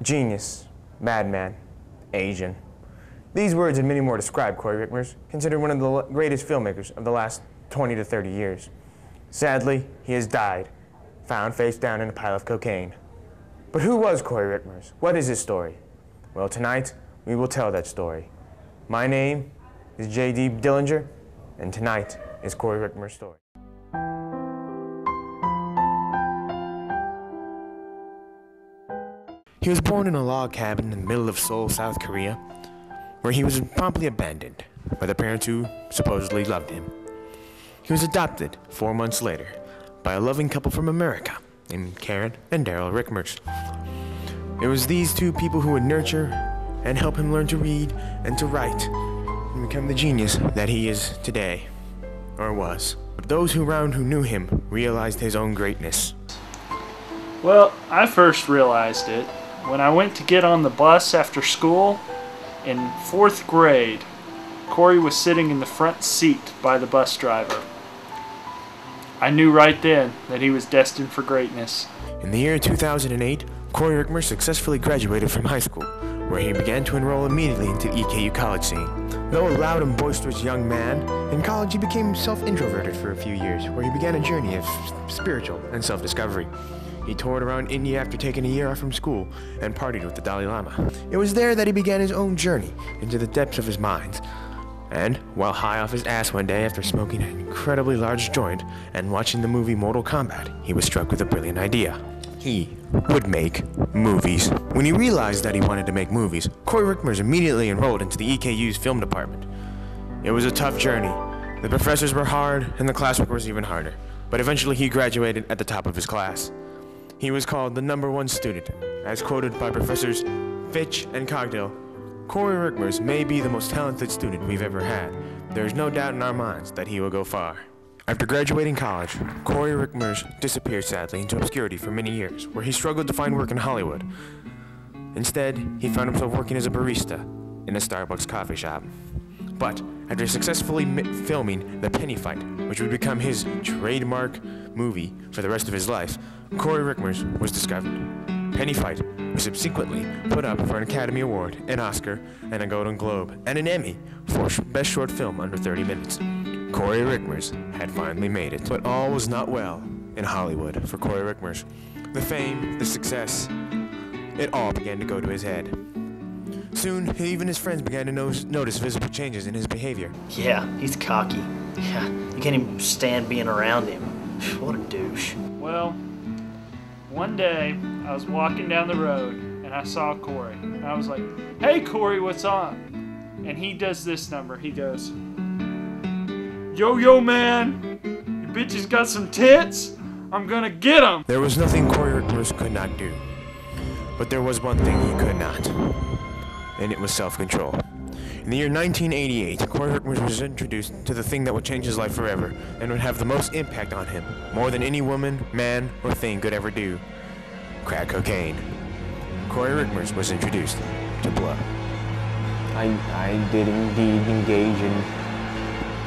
Genius, madman, Asian. These words and many more describe Corey Rickmers, considered one of the greatest filmmakers of the last 20 to 30 years. Sadly, he has died, found face down in a pile of cocaine. But who was Corey Rickmers? What is his story? Well, tonight, we will tell that story. My name is J.D. Dillinger, and tonight is Corey Rickmers' story. He was born in a log cabin in the middle of Seoul, South Korea, where he was promptly abandoned by the parents who supposedly loved him. He was adopted 4 months later by a loving couple from America named Karen and Daryl Rickmers. It was these two people who would nurture and help him learn to read and to write and become the genius that he is today, or was. But those who knew him realized his own greatness. Well, I first realized it when I went to get on the bus after school. In 4th grade, Corey was sitting in the front seat by the bus driver. I knew right then that he was destined for greatness. In the year 2008, Corey Rickmers successfully graduated from high school, where he began to enroll immediately into the EKU college scene. Though a loud and boisterous young man, in college he became self-introverted for a few years, where he began a journey of spiritual and self-discovery. He toured around India after taking a year off from school and partied with the Dalai Lama. It was there that he began his own journey into the depths of his mind. And while high off his ass one day after smoking an incredibly large joint and watching the movie Mortal Kombat, he was struck with a brilliant idea. He would make movies. When he realized that he wanted to make movies, Corey Rickmers immediately enrolled into the EKU's film department. It was a tough journey. The professors were hard, and the classwork was even harder. But eventually he graduated at the top of his class. He was called the #1 student, as quoted by Professors Fitch and Cogdill. Corey Rickmers may be the most talented student we've ever had. There is no doubt in our minds that he will go far. After graduating college, Corey Rickmers disappeared sadly into obscurity for many years, where he struggled to find work in Hollywood. Instead, he found himself working as a barista in a Starbucks coffee shop. But after successfully filming The Penny Fight, which would become his trademark movie for the rest of his life, Corey Rickmers was discovered. Penny Fight was subsequently put up for an Academy Award, an Oscar, and a Golden Globe, and an Emmy for Best Short Film under 30 minutes. Corey Rickmers had finally made it. But all was not well in Hollywood for Corey Rickmers. The fame, the success, it all began to go to his head. Soon, even his friends began to notice visible changes in his behavior. Yeah, he's cocky. Yeah, you can't even stand being around him. What a douche. Well, one day I was walking down the road and I saw Corey. And I was like, "Hey Corey, what's on?" And he does this number. He goes, "Yo, man, your bitch has got some tits. I'm gonna get them." There was nothing Corey Rickmers could not do. But there was one thing he could not. And it was self-control. In the year 1988, Corey Rickmers was introduced to the thing that would change his life forever and would have the most impact on him, more than any woman, man, or thing could ever do. Crack cocaine. Corey Rickmers was introduced to blow. I did indeed engage in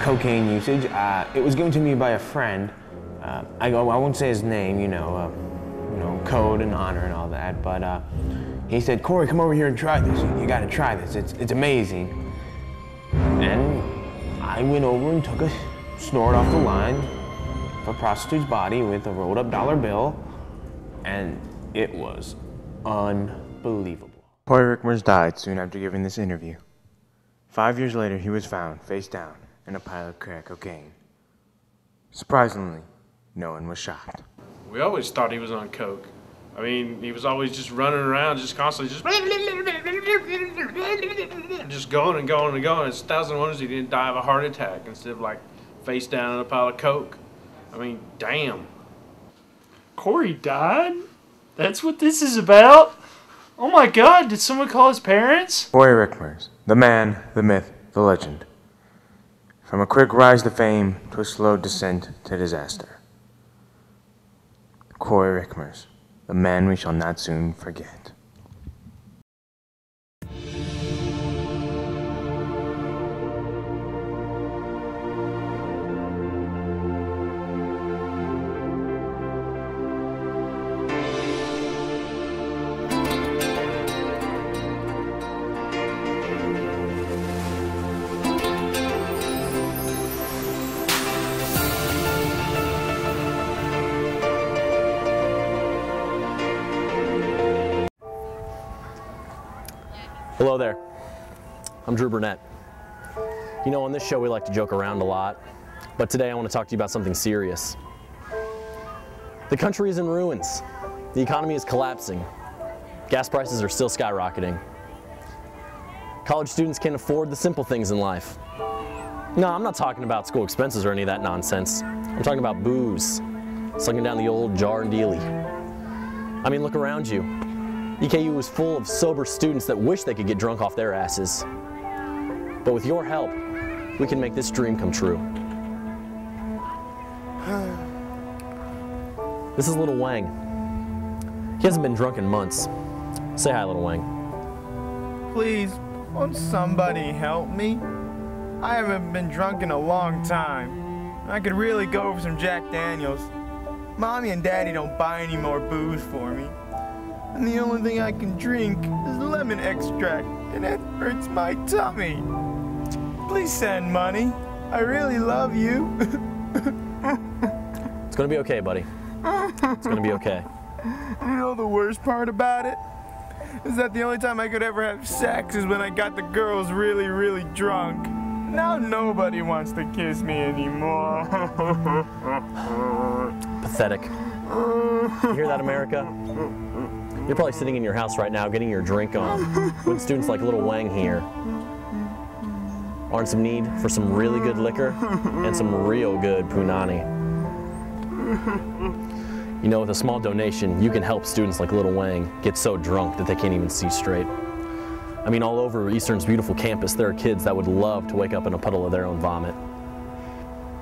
cocaine usage. It was given to me by a friend. I won't say his name, code and honor and all that, but he said, "Corey, come over here and try this. You gotta try this. It's amazing." And I went over and took a snort off the line of a prostitute's body with a rolled up dollar bill, and it was unbelievable. Corey Rickmers died soon after giving this interview. 5 years later, he was found face down in a pile of crack cocaine. Surprisingly, no one was shocked. We always thought he was on coke. I mean, he was always just running around, just constantly, just going and going and going. It's 1,000 wonders he didn't die of a heart attack instead of like face down in a pile of coke. I mean, damn. Corey died? That's what this is about? Oh my God, did someone call his parents? Corey Rickmers, the man, the myth, the legend. From a quick rise to fame to a slow descent to disaster. Corey Rickmers, the man we shall not soon forget. Hello there. I'm Drew Burnett. You know, on this show we like to joke around a lot, but today I want to talk to you about something serious. The country is in ruins. The economy is collapsing. Gas prices are still skyrocketing. College students can't afford the simple things in life. No, I'm not talking about school expenses or any of that nonsense. I'm talking about booze, sucking down the old jar and dealie. I mean, look around you. EKU is full of sober students that wish they could get drunk off their asses. But with your help, we can make this dream come true. This is Little Wang. He hasn't been drunk in months. Say hi, Little Wang. Please, won't somebody help me? I haven't been drunk in a long time. I could really go for some Jack Daniels. Mommy and Daddy don't buy any more booze for me. And the only thing I can drink is lemon extract, and it hurts my tummy. Please send money. I really love you. It's gonna be okay, buddy. It's gonna be okay. You know the worst part about it? Is that the only time I could ever have sex is when I got the girls really, really drunk. Now nobody wants to kiss me anymore. Pathetic. You hear that, America? You're probably sitting in your house right now getting your drink on when students like Little Wang here are in some need for some really good liquor and some real good punani. You know, with a small donation, you can help students like Little Wang get so drunk that they can't even see straight. I mean, all over Eastern's beautiful campus, there are kids that would love to wake up in a puddle of their own vomit.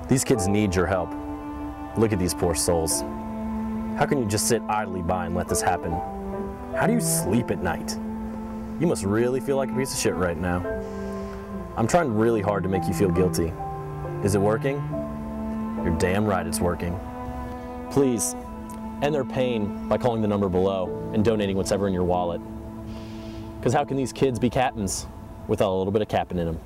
These kids need your help. Look at these poor souls. How can you just sit idly by and let this happen? How do you sleep at night? You must really feel like a piece of shit right now. I'm trying really hard to make you feel guilty. Is it working? You're damn right it's working. Please, end their pain by calling the number below and donating what's ever in your wallet. Because how can these kids be captains without a little bit of capping in them?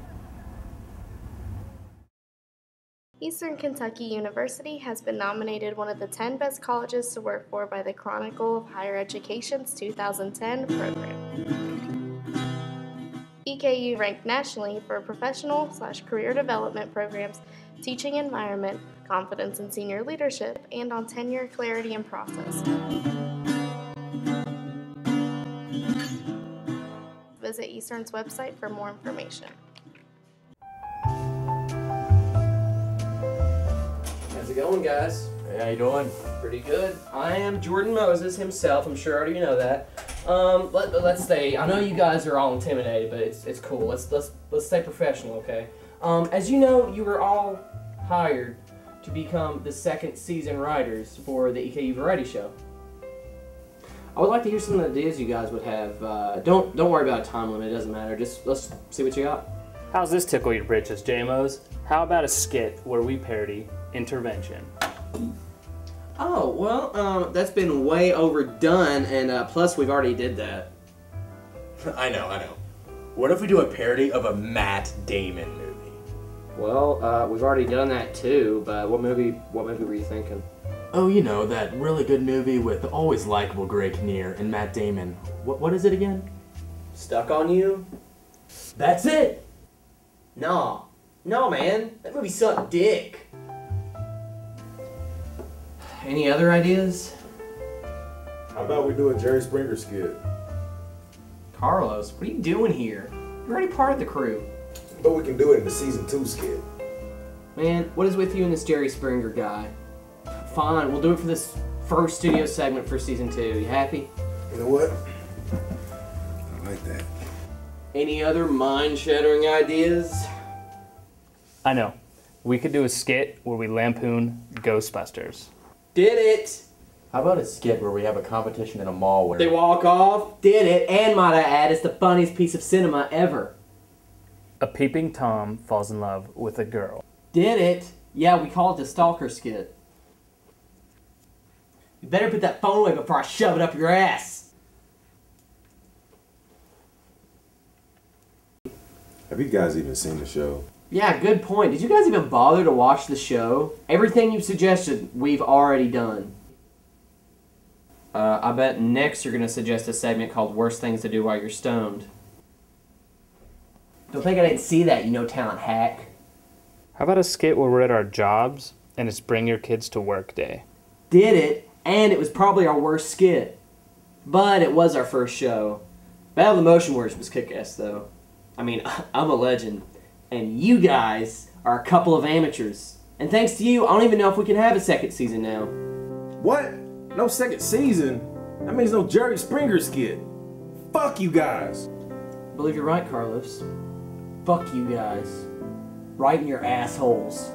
Eastern Kentucky University has been nominated one of the 10 best colleges to work for by the Chronicle of Higher Education's 2010 program. EKU ranked nationally for professional/career development programs, teaching environment, confidence in senior leadership, and on tenure clarity and process. Visit Eastern's website for more information. How's it going, guys? Hey, how you doing? Pretty good. I am Jordan Moses himself. I'm sure already you know that. Let's stay. I know you guys are all intimidated, but it's cool. Let's stay professional, okay? As you know, you were all hired to become the second season writers for the EKU Variety Show. I would like to hear some of the ideas you guys would have. Don't worry about a time limit. It doesn't matter. Just let's see what you got. How's this tickle your britches, JMOs? How about a skit where we parody intervention? Oh, well, that's been way overdone, and plus we've already did that. I know. What if we do a parody of a Matt Damon movie? Well, we've already done that too, but what movie were you thinking? Oh, you know, that really good movie with the always likable Greg Kinnear and Matt Damon. What is it again? Stuck on You? That's it! No, man, that movie sucked dick. Any other ideas? How about we do a Jerry Springer skit? Carlos, what are you doing here? You're already part of the crew. But we can do it in the season 2 skit. Man, what is with you and this Jerry Springer guy? Fine, we'll do it for this first studio segment for season 2. You happy? You know what? I like that. Any other mind-shattering ideas? I know. We could do a skit where we lampoon Ghostbusters. Did it! How about a skit where we have a competition in a mall where They walk off? Did it! And might I add, it's the funniest piece of cinema ever. A peeping Tom falls in love with a girl. Did it! Yeah, we call it the stalker skit. You better put that phone away before I shove it up your ass. Have you guys even seen the show? Yeah, good point. Did you guys even bother to watch the show? Everything you've suggested, we've already done. I bet next you're going to suggest a segment called Worst Things to Do While You're Stoned. Don't think I didn't see that, you no-talent hack. How about a skit where we're at our jobs and it's Bring Your Kids to Work Day? Did it, and it was probably our worst skit. But it was our first show. Battle of the Motion Words was kick-ass, though. I mean, I'm a legend. And you guys are a couple of amateurs. And thanks to you, I don't even know if we can have a second season now. What? No second season? That means no Jerry Springer skit. Fuck you guys. I believe you're right, Carlos. Fuck you guys. Right in your assholes.